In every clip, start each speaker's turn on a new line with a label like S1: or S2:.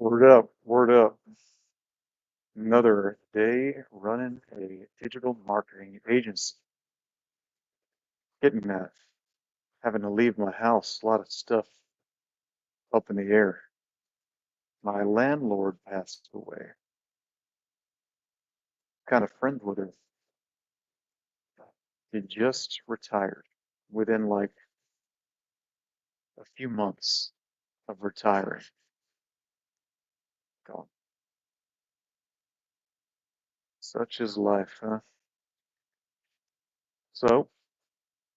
S1: Word up, word up. Another day running a digital marketing agency. Getting that, having to leave my house, a lot of stuff up in the air. My landlord passed away. Kind of friends with her. He just retired within like a few months of retiring. Gone. Such is life, huh? So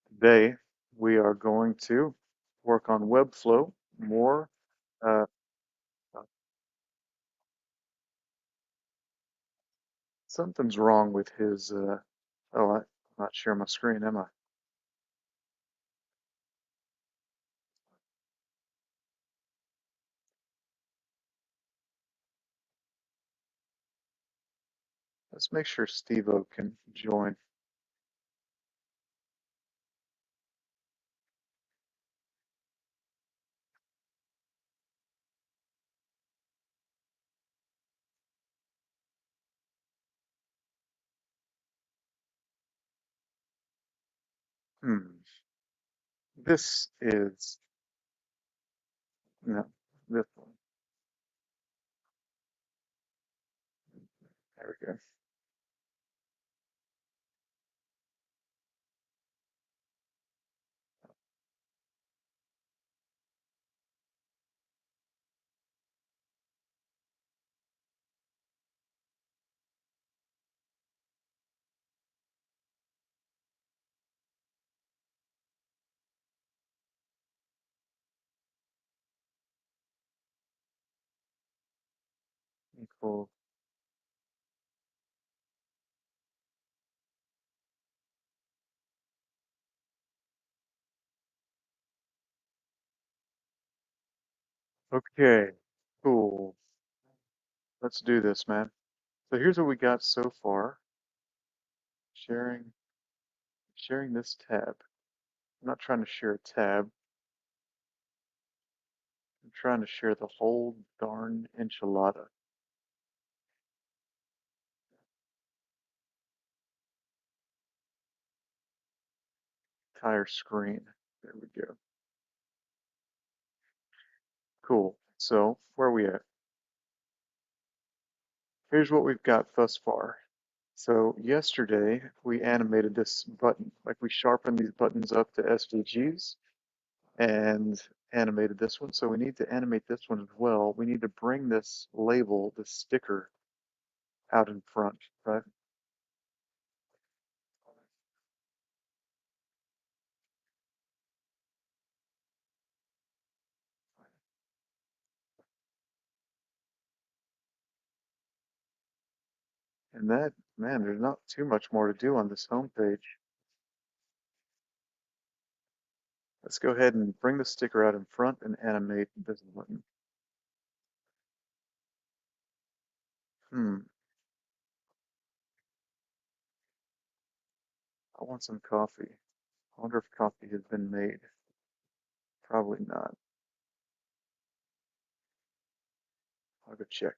S1: today we are going to work on Webflow more. Uh, Something's wrong with his, I'm not sharing my screen, am I? Let's make sure Steve-O can join. Hmm. This is, no, this one. There we go. Cool. Okay, cool. Let's do this, man. So here's what we got so far. Sharing, sharing this tab. I'm not trying to share a tab. I'm trying to share the whole darn enchilada. Entire screen. There we go. Cool. So where are we at? Here's what we've got thus far. So yesterday we animated this button, like we sharpened these buttons up to SVGs and animated this one. So we need to animate this one as well. We need to bring this label, this sticker out in front, right? And that, man, there's not too much more to do on this home page. Let's go ahead and bring the sticker out in front and animate this button. Hmm, I want some coffee. I wonder if coffee has been made. Probably not. I'll go check.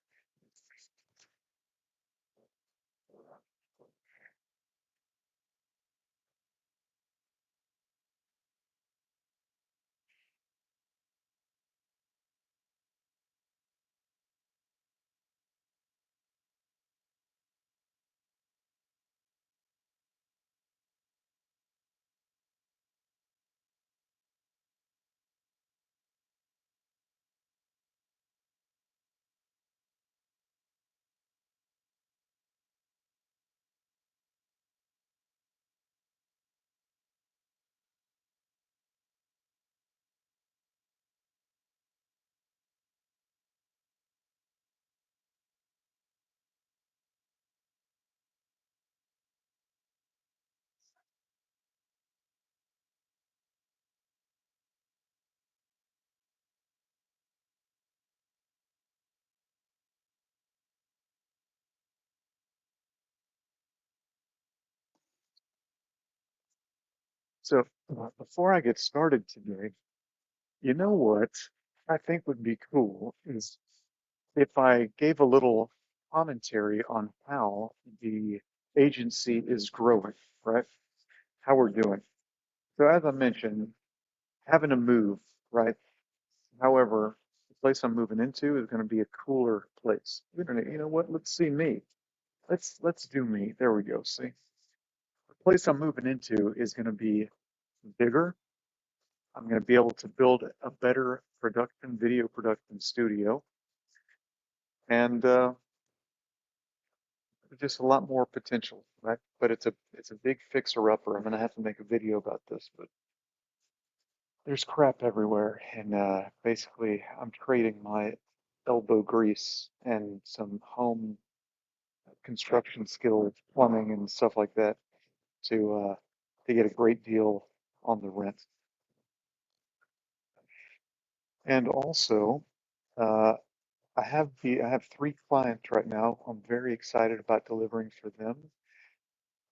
S1: So before I get started today, you know what I think would be cool is if I gave a little commentary on how the agency is growing, right? How we're doing. So as I mentioned, having to move, right? However, the place I'm moving into is going to be a cooler place. You know what? Let's see me. Let's do me. There we go. See, the place I'm moving into is going to be bigger. I'm going to be able to build a better video production studio, and just a lot more potential, right? But it's a big fixer-upper. I'm going to have to make a video about this, but there's crap everywhere, and basically I'm trading my elbow grease and some home construction skills, plumbing and stuff like that, to get a great deal on the rent. And also, uh, I have three clients right now. I'm very excited about delivering for them.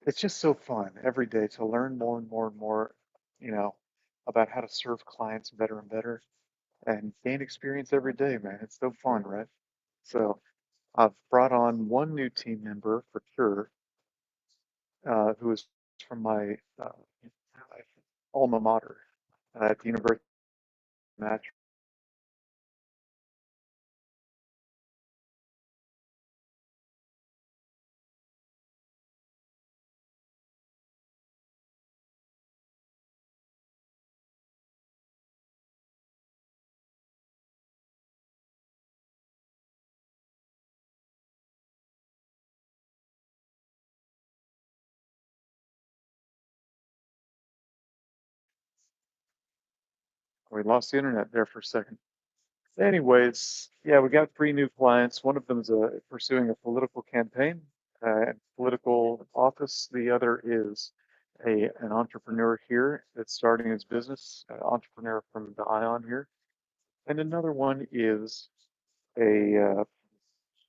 S1: It's just so fun every day to learn more and more and more, you know, about how to serve clients better and better and gain experience every day, man. It's so fun, right? So I've brought on one new team member for sure, who is from my alma mater at the University of Match. We lost the internet there for a second. Anyways, yeah, we got three new clients. One of them is pursuing a political campaign, and political office. The other is an entrepreneur here that's starting his business, entrepreneur from the Ion here. And another one is a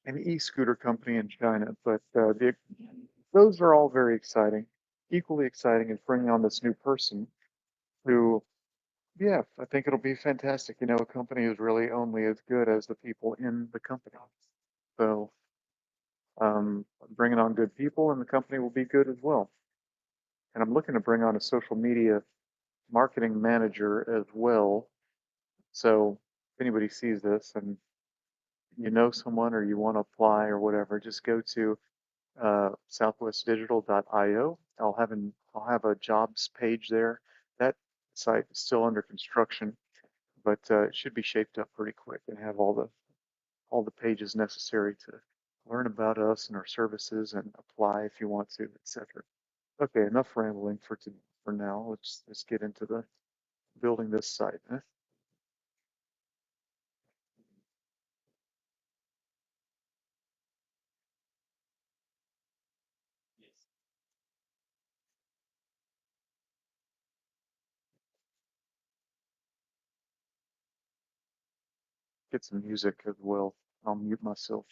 S1: an e-scooter company in China. But those are all very exciting. Equally exciting is bringing on this new person who, yeah, I think it'll be fantastic. You know, a company is really only as good as the people in the company. So, bringing on good people and the company will be good as well. And I'm looking to bring on a social media marketing manager as well. So if anybody sees this and you know someone or you want to apply or whatever, just go to southwestdigital.io. I'll have a jobs page there. That site is still under construction, but it should be shaped up pretty quick and have all the pages necessary to learn about us and our services and apply if you want to, etc. Okay, enough rambling for now. Let's get into the building this site. Huh? Get some music as well. I'll mute myself.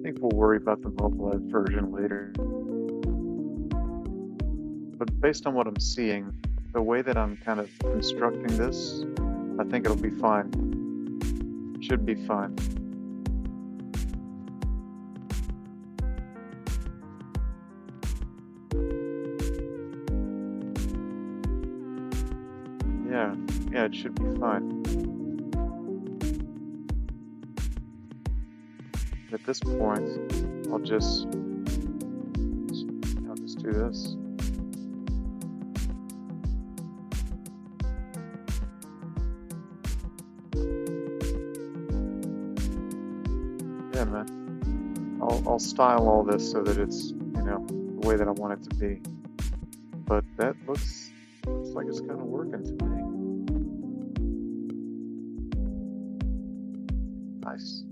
S1: think we'll worry about the mobile version later. But based on what I'm seeing, the way that I'm kind of constructing this, I think it'll be fine. Should be fine. Yeah, it should be fine. At this point, I'll just do this. Yeah, man. I'll style all this so that it's, the way that I want it to be. But that looks like it's kind of working to me. Nice.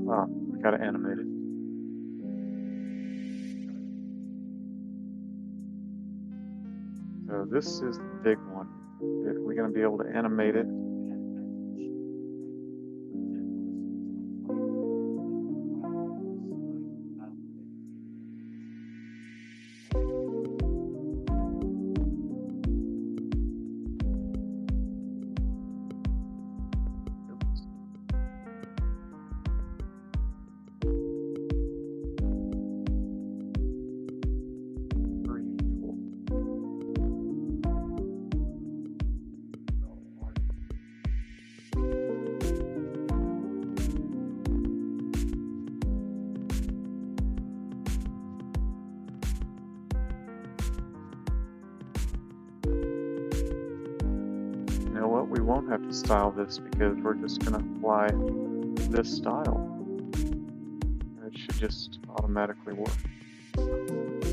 S1: Wow, we gotta animate it. So this is the big one. We're gonna be able to animate it. You know what? We won't have to style this because we're just going to apply this style. And it should just automatically work.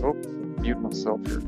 S1: Oh, mute myself here.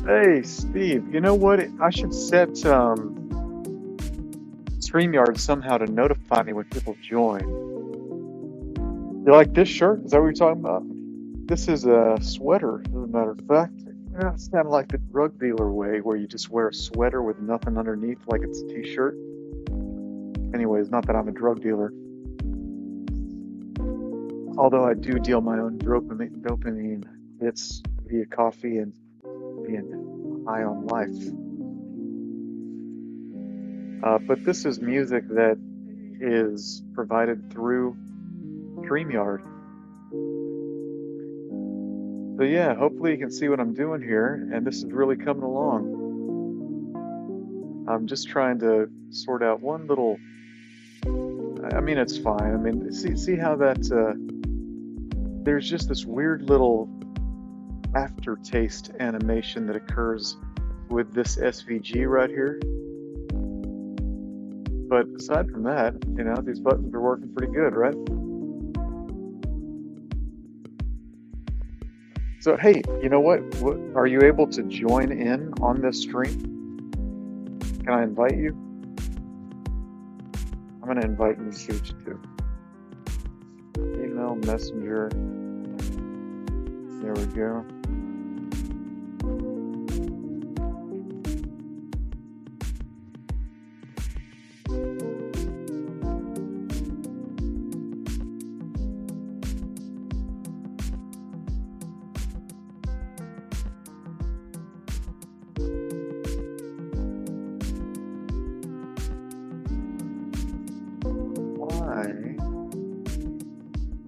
S1: Hey, Steve, you know what? I should set StreamYard somehow to notify me when people join. You like this shirt? Is that what you're talking about? This is a sweater, as a matter of fact. Yeah, it's kind of like the drug dealer way, where you just wear a sweater with nothing underneath, like it's a t-shirt. Anyways, not that I'm a drug dealer, although I do deal my own dopamine hits via coffee and being high on life. But this is music that is provided through StreamYard. So yeah, hopefully you can see what I'm doing here, and this is really coming along. I'm just trying to sort out one little. I mean, it's fine. I mean, see how that there's just this weird little aftertaste animation that occurs with this SVG right here. But aside from that, these buttons are working pretty good, right? So hey, you know what? Are you able to join in on this stream? Can I invite you? I'm gonna invite you too. Email, messenger. There we go.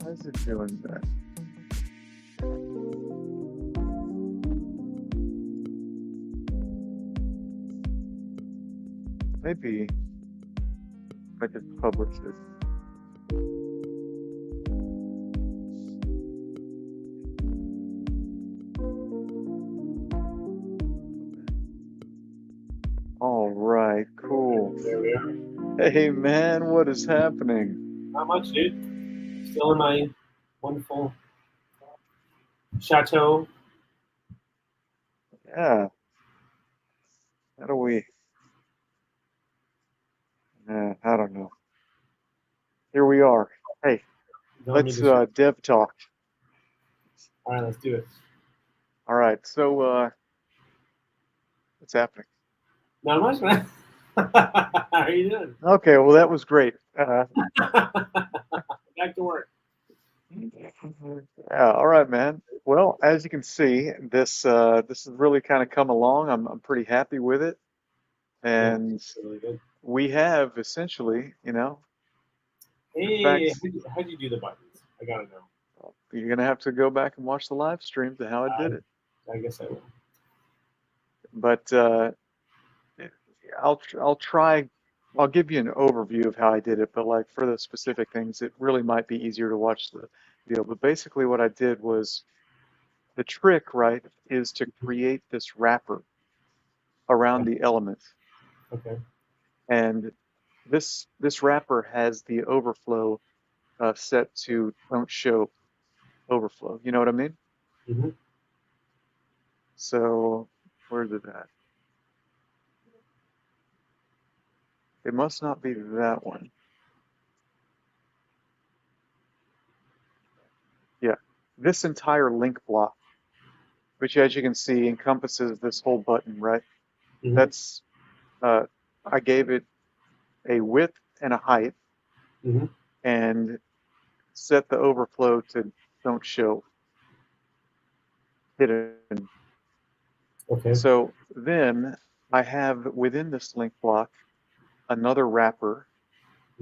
S1: Why is it doing that? Maybe if I could publish it. All right, cool.
S2: There we are.
S1: Hey man, what is happening?
S2: Not much, dude. Still in my wonderful chateau.
S1: Yeah, how do we? I don't know. Here we are. Hey,
S2: Don't need
S1: let's
S2: to show.
S1: dev talk.
S2: All right, let's do it.
S1: All right, so what's happening?
S2: Not much, man. How are you doing?
S1: Okay, well that was great.
S2: Back to work.
S1: Yeah, all right, man. Well, as you can see, this has really kind of come along. I'm pretty happy with it,
S2: Yeah,
S1: and
S2: really good.
S1: we have essentially, in
S2: Hey,
S1: fact,
S2: how'd you do the buttons? I gotta know.
S1: you're gonna have to go back and watch the live stream to how I did
S2: I,
S1: it.
S2: I guess I will.
S1: But I'll try. I'll give you an overview of how I did it, but like for the specific things, it really might be easier to watch the video. But basically, what I did was the trick, right, is to create this wrapper around
S2: Okay.
S1: the element,
S2: Okay.
S1: and this wrapper has the overflow set to don't show overflow. You know what I mean?
S2: Mm-hmm.
S1: So where's it at? It must not be that one. Yeah, this entire link block, which as you can see encompasses this whole button, right?
S2: Mm-hmm.
S1: That's uh, I gave it a width and a height
S2: Mm-hmm.
S1: and set the overflow to don't show hidden.
S2: Okay.
S1: So then I have within this link block another wrapper.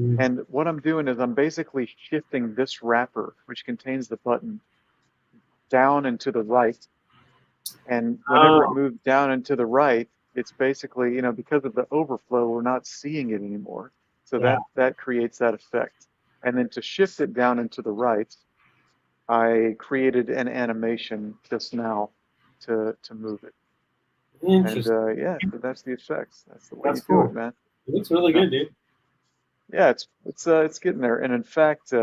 S2: Mm.
S1: And what I'm doing is I'm basically shifting this wrapper, which contains the button, down and to the right. And whenever it
S2: Oh,
S1: moves down and to the right, it's basically, because of the overflow, we're not seeing it anymore. So
S2: yeah.
S1: that creates that effect. And then to shift it down and to the right, I created an animation just now to move it. And
S2: Interesting.
S1: yeah, so that's the effects. That's the way
S2: That's
S1: you do it,
S2: cool.
S1: man.
S2: It looks really
S1: Yeah,
S2: good, dude.
S1: yeah, it's getting there. And in fact,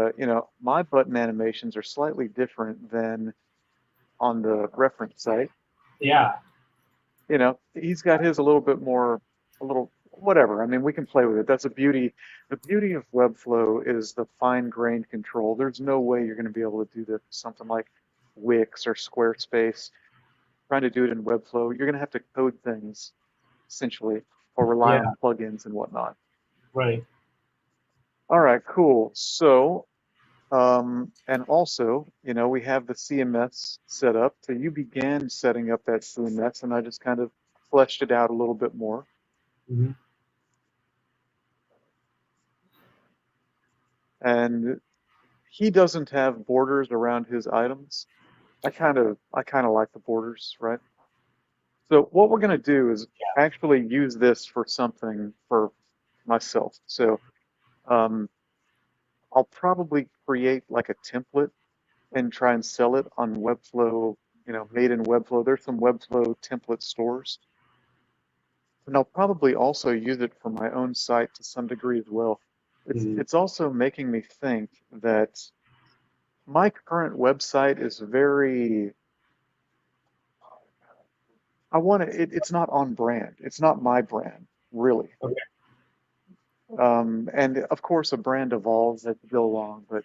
S1: my button animations are slightly different than on the reference site.
S2: Yeah.
S1: he's got his a little bit more, a little whatever. I mean, we can play with it. That's a beauty. The beauty of Webflow is the fine-grained control. There's no way you're going to be able to do this with something like Wix or Squarespace. Trying to do it in Webflow, you're going to have to code things essentially, or rely
S2: Yeah,
S1: on plugins and whatnot.
S2: right.
S1: All right, cool. So, and also, we have the CMS set up. So you began setting up that CMS, and I just kind of fleshed it out a little bit more.
S2: Hmm.
S1: And he doesn't have borders around his items. I kind of like the borders, right? So what we're going to do is actually use this for something for myself. So um, I'll probably create like a template and try and sell it on Webflow, made in Webflow. There's some Webflow template stores. And I'll probably also use it for my own site to some degree as well. It's
S2: Hmm.
S1: it's also making me think that my current website is very, it's not on brand. It's not my brand, really.
S2: Okay.
S1: And of course a brand evolves as you go along, but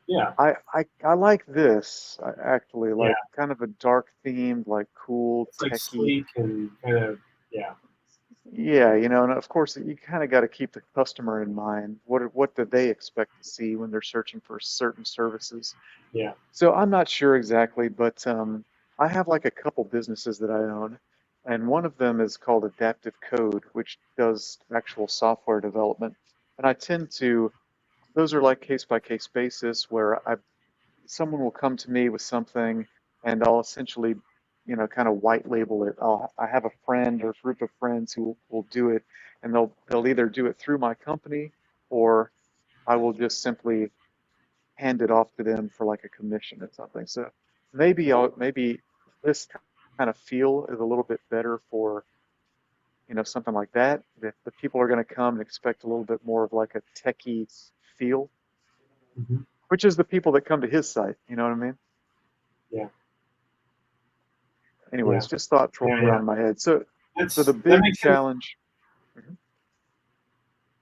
S2: Yeah.
S1: I like this actually,
S2: Yeah.
S1: like kind of a dark themed, like cool,
S2: It's like
S1: techie.
S2: sleek and kind of, yeah.
S1: Yeah, and of course you kind of got to keep the customer in mind. What do they expect to see when they're searching for certain services?
S2: Yeah.
S1: So I'm not sure exactly, but I have like a couple businesses that I own, and one of them is called Adaptive Code, which does actual software development. And I tend to, those are like case by case basis where someone will come to me with something and I'll essentially, kind of white label it. I have a friend or a group of friends who will do it, and they'll either do it through my company, or I will just simply hand it off to them for like a commission or something. So maybe this kind of feel is a little bit better for, something like that. The people are going to come and expect a little bit more of like a techie feel,
S2: Hmm.
S1: which is the people that come to his site. You know what I mean?
S2: Yeah. Yeah.
S1: Anyways, just thoughts
S2: Yeah.
S1: rolling
S2: Yeah.
S1: around in my head. So the
S2: That
S1: big
S2: makes sense.
S1: challenge. Mhm.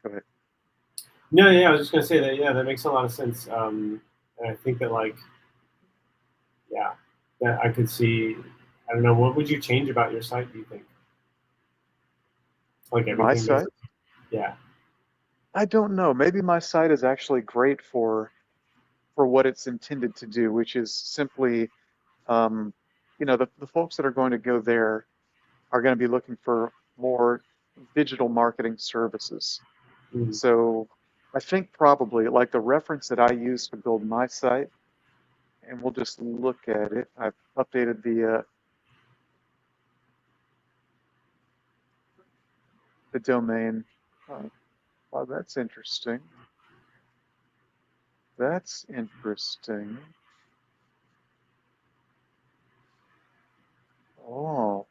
S1: Go ahead.
S2: No, yeah, I was just gonna say that. Yeah, that makes a lot of sense. And I think that, like, yeah, that I could see. I don't know. What would you change about your site? Do you think? Like
S1: My
S2: everything,
S1: site,
S2: basically. Yeah.
S1: I don't know. Maybe my site is actually great for what it's intended to do, which is simply, um, the folks that are going to go there are going to be looking for more digital marketing services.
S2: Mm-hmm.
S1: So I think probably like the reference that I use to build my site, and we'll just look at it. I've updated the domain. Uh, wow, that's interesting. That's interesting. Oh,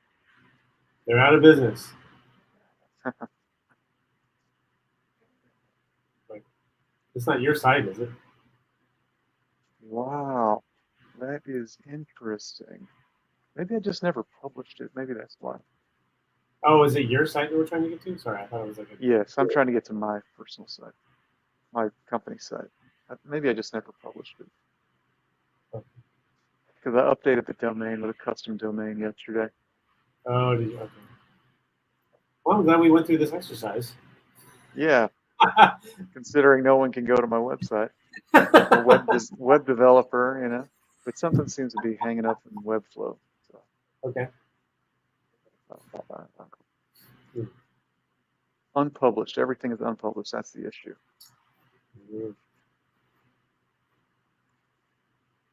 S2: They're out of business. Like, it's not your site, is it?
S1: wow. That is interesting. Maybe I just never published it. Maybe that's why.
S2: Oh, is it your site that we're trying to get to? Sorry, I thought it was like a.
S1: Yes, I'm trying to get to my personal site, my company site. Maybe I just never published it because I updated the domain with a custom domain yesterday.
S2: Oh, did you? Okay. Well, I'm glad we went through this exercise.
S1: Yeah, considering no one can go to my website. I'm a web developer, but something seems to be hanging up in Webflow. So,
S2: Okay. Mm.
S1: unpublished. Everything is unpublished. That's the issue.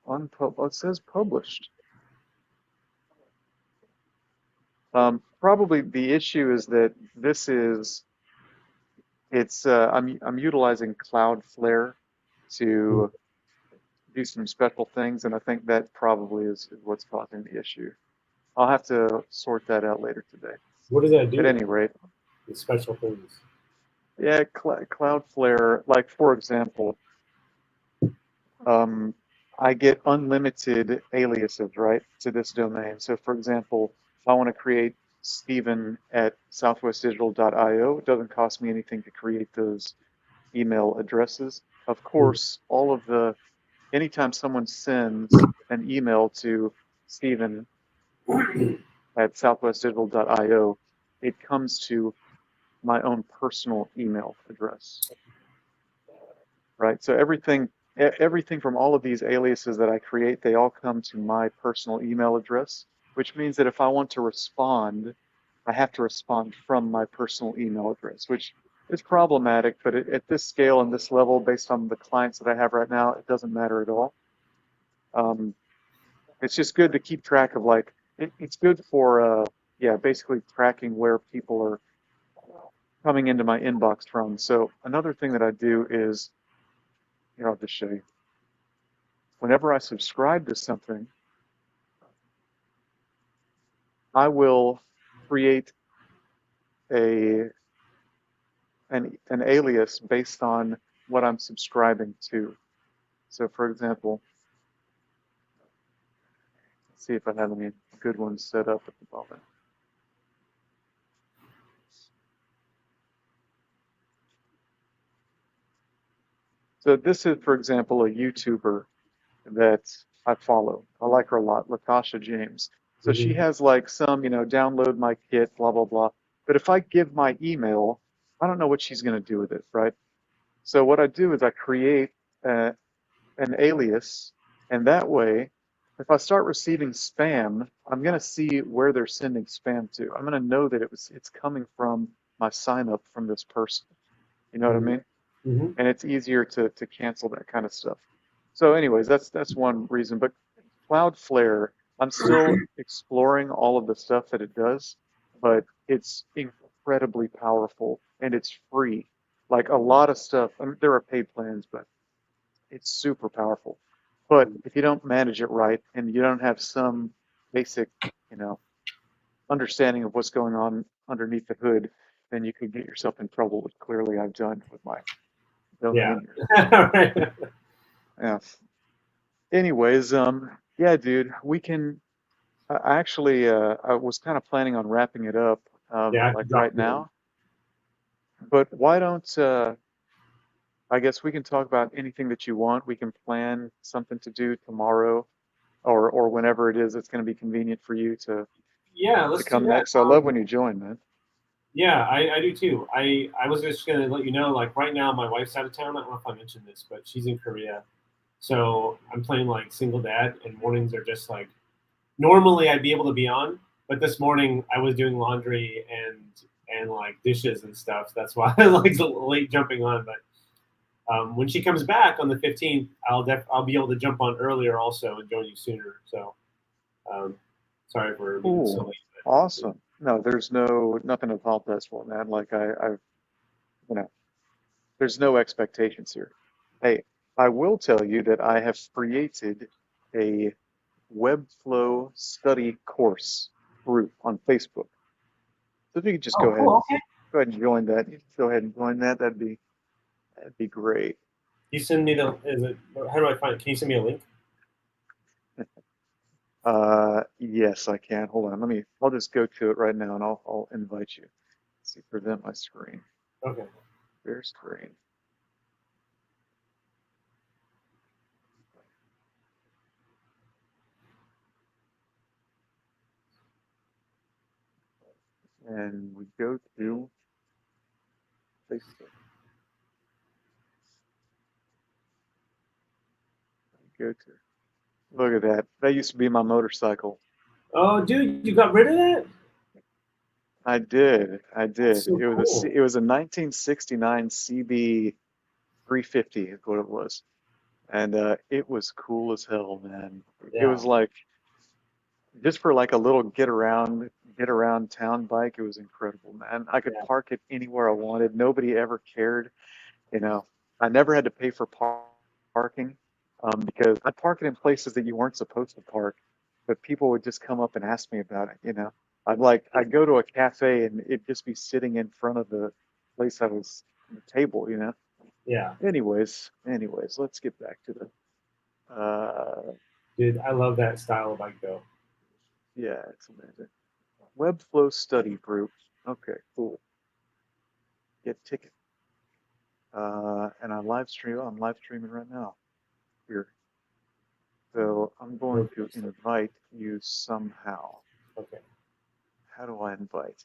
S1: It says published. Probably the issue is that I'm utilizing Cloudflare to do some special things, and I think that probably is what's causing the issue. I'll have to sort that out later today.
S2: What does that
S1: At
S2: do?
S1: any rate,
S2: The special things.
S1: yeah, Cloudflare, like for example, um, I get unlimited aliases, right, to this domain. So for example, if I want to create Steven@southwestdigital.io. It doesn't cost me anything to create those email addresses. Of
S2: Mm.
S1: course, anytime someone sends an email to Steven@southwestdigital.io, it comes to my own personal email address, right? So everything from all of these aliases that I create, they all come to my personal email address, which means that if I want to respond, I have to respond from my personal email address, which is problematic, but at this scale and this level, based on the clients that I have right now, it doesn't matter at all. Um, it's just good to keep track of it's good for yeah, basically tracking where people are coming into my inbox from. So another thing that I do is, here, I'll just show you. Whenever I subscribe to something, I will create a an alias based on what I'm subscribing to. So for example, let's see if I have any good ones set up at the moment. So this is, for example, a YouTuber that I follow. I like her a lot, Latasha James. So she
S2: Mhm.
S1: has like some, download my kit, blah, blah, blah. But if I give my email, I don't know what she's going to do with it, right? So what I do is I create uh, an alias, and that way, if I start receiving spam, I'm going to see where they're sending spam to. I'm going to know that it's coming from my sign up from this person. You know what I
S2: Mhm.
S1: mean?
S2: Mhm.
S1: And it's easier to cancel that kind of stuff. So, anyways, that's one reason. But Cloudflare, I'm still exploring all of the stuff that it does, but it's incredibly powerful and it's free. Like a lot of stuff, I mean, there are paid plans, but it's super powerful. But if you don't manage it right and you don't have some basic, you know, understanding of what's going on underneath the hood, then you could get yourself in trouble, which clearly I've done with my
S2: Yeah.
S1: domain name.
S2: Right.
S1: Yeah. Anyways, yeah, dude, we can. I was kind of planning on wrapping it up,
S2: Yeah, I
S1: like
S2: can drop
S1: right
S2: you in.
S1: now. But why don't I guess we can talk about anything that you want. We can plan something to do tomorrow, or whenever it is that's going to be convenient for you
S2: Yeah,
S1: to
S2: let's do
S1: come
S2: that.
S1: next. I love when you join, man.
S2: Yeah, I do too. I was just gonna let you know, like right now, my wife's out of town. I don't know if I mentioned this, but she's in Korea, so I'm playing like single dad, and mornings are just like normally I'd be able to be on, but this morning I was doing laundry and like dishes and stuff. That's why I like late jumping on. But when she comes back on the 15th, I'll be able to jump on earlier also and join you sooner. So um, sorry for being so
S1: Cool,
S2: late. But,
S1: awesome. No, there's nothing to apologize for, man. You know, there's no expectations here. Hey, I will tell you that I have created a Webflow study course group on Facebook. So if you could just
S2: oh, cool. Okay.
S1: go ahead and join that. You go ahead and join that. That'd be great.
S2: You send me the. Is it? How do I find it? Can you send me a link?
S1: Yes, I can. Hold on. I'll just go to it right now and I'll invite you. Let's see, present my screen.
S2: Okay.
S1: Share screen. And we go to Facebook. Go to. Look at that. That used to be my motorcycle.
S2: Oh, dude, you got rid of that?
S1: I did. I
S2: That's
S1: did.
S2: so cool.
S1: It was a 1969 CB 350 is what it was. And it was cool as hell, man. It
S2: Yeah.
S1: was like just for like a little get around town bike, it was incredible, man. I could
S2: Yeah.
S1: park it anywhere I wanted. Nobody ever cared, you know. I never had to pay for parking, because I park it in places that you weren't supposed to park, but people would just come up and ask me about it, you know. I'd go to a cafe and it'd just be sitting in front of the place I was the table, you know.
S2: Yeah.
S1: Anyways, let's get back to the
S2: Dude, I love that style of bike though.
S1: yeah, it's amazing. Webflow study group. Okay, cool. Get ticket. And I'm live streaming right now here. So I'm going to invite you somehow.
S2: Okay.
S1: How do I invite?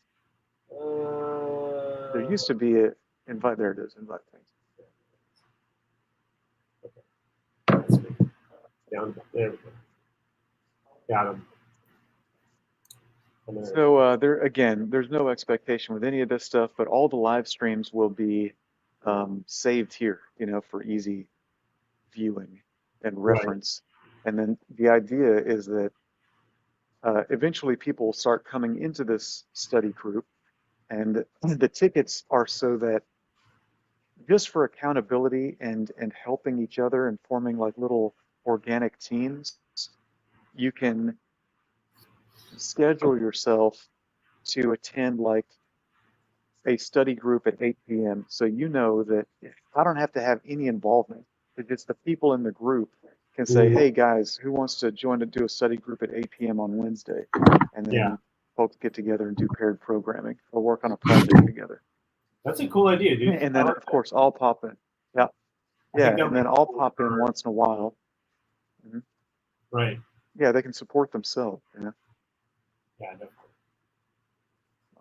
S1: There
S2: Uh,
S1: used to be a invite. There it is. Invite things.
S2: that's me. Down there we go. Got him.
S1: So there again, there's no expectation with any of this stuff, but all the live streams will be saved here, for easy viewing and
S2: Right.
S1: reference. And then the idea is that eventually people will start coming into this study group, and the tickets are so that just for accountability and helping each other and forming like little organic teams, you can schedule yourself to attend like a study group at 8 p.m. So you know that I don't have to have any involvement. It's just the people in the group can say,
S2: Mhm.
S1: hey guys, who wants to join to do a study group at 8 p.m. on Wednesday? And
S2: Yeah.
S1: then folks get together and do paired programming or work on a project together.
S2: That's a cool idea, dude.
S1: And
S2: I
S1: then
S2: like
S1: of
S2: that.
S1: course I'll pop in. Yeah.
S2: I
S1: Yeah.
S2: think that'll
S1: And
S2: be
S1: then I'll
S2: cool
S1: pop in
S2: for
S1: once in a while. Mhm.
S2: right.
S1: Yeah, they can support themselves.
S2: Yeah, definitely.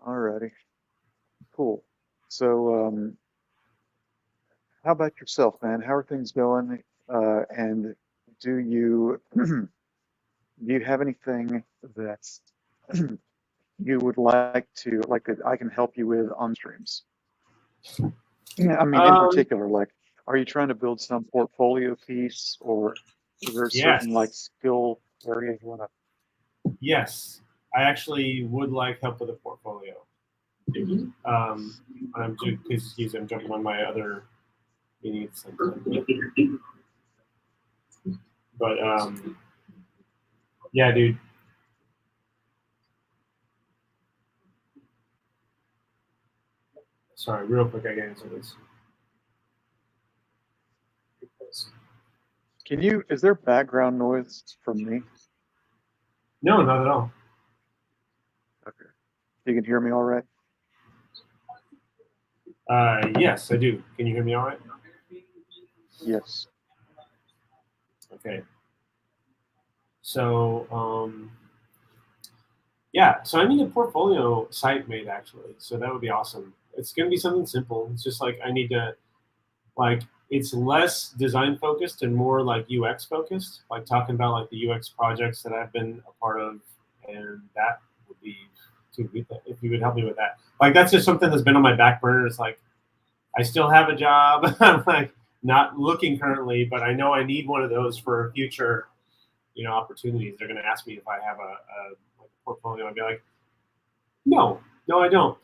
S1: Alrighty. Cool. So how about yourself, man? How are things going? And do you do you have anything that you would like to like that I can help you with on streams? Yeah, I mean, in
S2: Um,
S1: particular, like, are you trying to build some portfolio piece, or is there a certain like
S2: yes.
S1: skill area you want to?
S2: Yes. I actually would like help with a portfolio. Um, I'm just excuse me, I'm jumping on my other meeting at the same time. But yeah, dude. Sorry, real quick, I gotta answer this.
S1: Can you? Is there background noise from me?
S2: No, not at all.
S1: Okay, you can hear me all right.
S2: Yes, I do. Can you hear me all right?
S1: Yes.
S2: Okay. So, yeah, so I need a portfolio site made actually. So that would be awesome. It's going to be something simple. It's just like I need to, like, it's less design focused and more like UX focused, like talking about like the UX projects that I've been a part of. And that would be too good if you would help me with that. Like, that's just something that's been on my back burner. It's like, I still have a job. I'm like not looking currently, but I know I need one of those for future, opportunities. They're going to ask me if I have like a portfolio. I'd be like, no, no, I don't.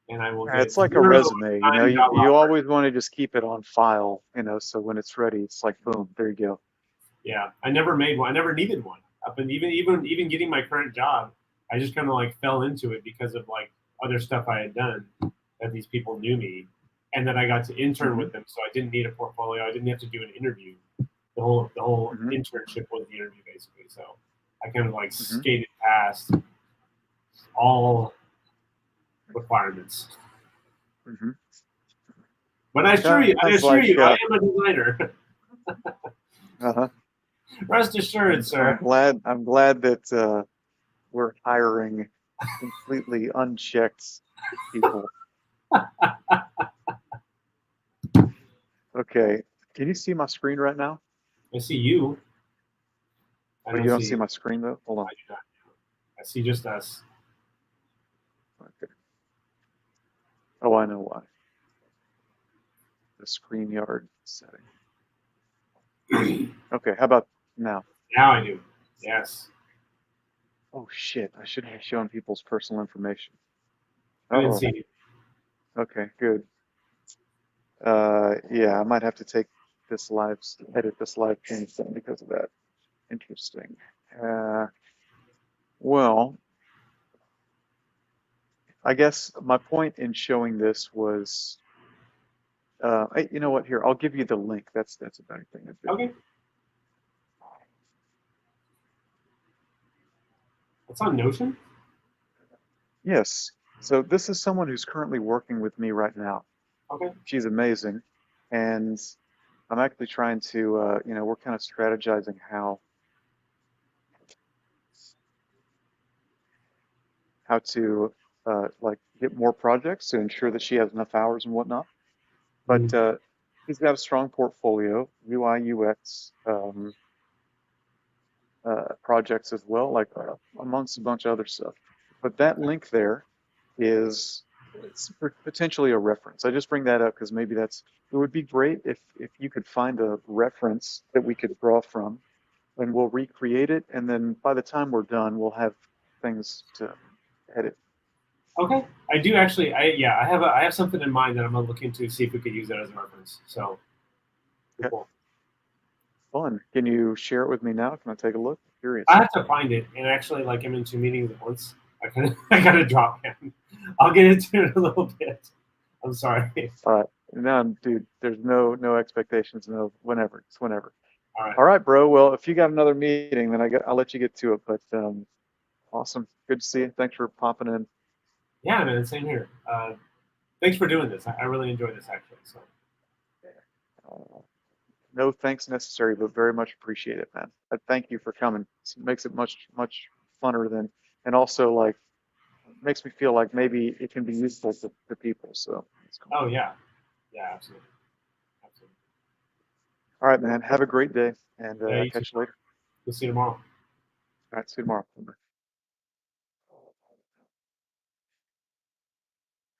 S2: And I will get
S1: It's like a
S2: zero
S1: resume,
S2: time job
S1: you
S2: offer.
S1: always want to just keep it on file, so when it's ready, it's like boom, there you go.
S2: Yeah, I never made one. I never needed one. Up and even getting my current job, I just kind of like fell into it because of like other stuff I had done that these people knew me, and then I got to intern
S1: Hmm.
S2: with them, so I didn't need a portfolio. I didn't have to do an interview. The whole
S1: Hmm.
S2: internship was the interview basically. So I kind of like
S1: Hmm.
S2: skated past all requirements.
S1: Hmm.
S2: But I
S1: Sounds
S2: assure
S1: like
S2: you, I am a designer.
S1: uh-huh.
S2: Rest assured,
S1: I'm
S2: sir.
S1: glad that we're hiring completely unchecked people. Okay. Can you see my screen right now?
S2: I see you. I
S1: Oh,
S2: don't
S1: you don't see
S2: see.
S1: my screen though? Hold on.
S2: I do not. I see just us.
S1: Okay. Oh, I know why. The StreamYard setting. Okay, how about now?
S2: Now I do. Yes.
S1: Oh shit, I shouldn't be showing people's personal information.
S2: I didn't
S1: Uh-oh.
S2: see you.
S1: Okay, good. Yeah, I might have to edit this live stream thing because of that. Interesting. Uh, well, I guess my point in showing this was, hey, you know what? Here, I'll give you the link. That's a better thing to do. 'Cause,
S2: Okay. It's on Notion.
S1: Yes. So this is someone who's currently working with me right now.
S2: Okay.
S1: She's amazing, and I'm actually trying to, we're kind of strategizing how to like get more projects to ensure that she has enough hours and whatnot. But
S2: Mm.
S1: she's got a strong portfolio, UI, UX projects as well, like amongst a bunch of other stuff. But that link there is potentially a reference. I just bring that up because maybe it would be great if you could find a reference that we could draw from, and we'll recreate it, and then by the time we're done, we'll have things to edit.
S2: Okay. I do actually. I have something in mind that I'm gonna look into see if we could use that as a reference. So
S1: Okay,
S2: cool.
S1: fun. Can you share it with me now? Can I take a look?
S2: I
S1: Curious.
S2: have to find it, and actually, like I'm in two meetings at once. I gotta drop in. I'll get into it in a little bit. I'm sorry.
S1: No, dude, there's no expectations, no whenever. It's whenever.
S2: All right.
S1: All right, bro. Well, if you got another meeting, then I'll let you get to it. But awesome. Good to see you. Thanks for popping in.
S2: Yeah, man. Same here. Thanks for doing this. I really enjoyed this actually. So.
S1: Uh, no thanks necessary, but very much appreciate it, man. Thank you for coming. It makes it much funner than, and also like makes me feel like maybe it can be useful to people. So it's cool.
S2: Oh yeah. Yeah. Absolutely. Absolutely.
S1: All right, man. Have a great day, and
S2: Yeah. You too.
S1: catch you later.
S2: We'll see you tomorrow.
S1: All right, see you tomorrow.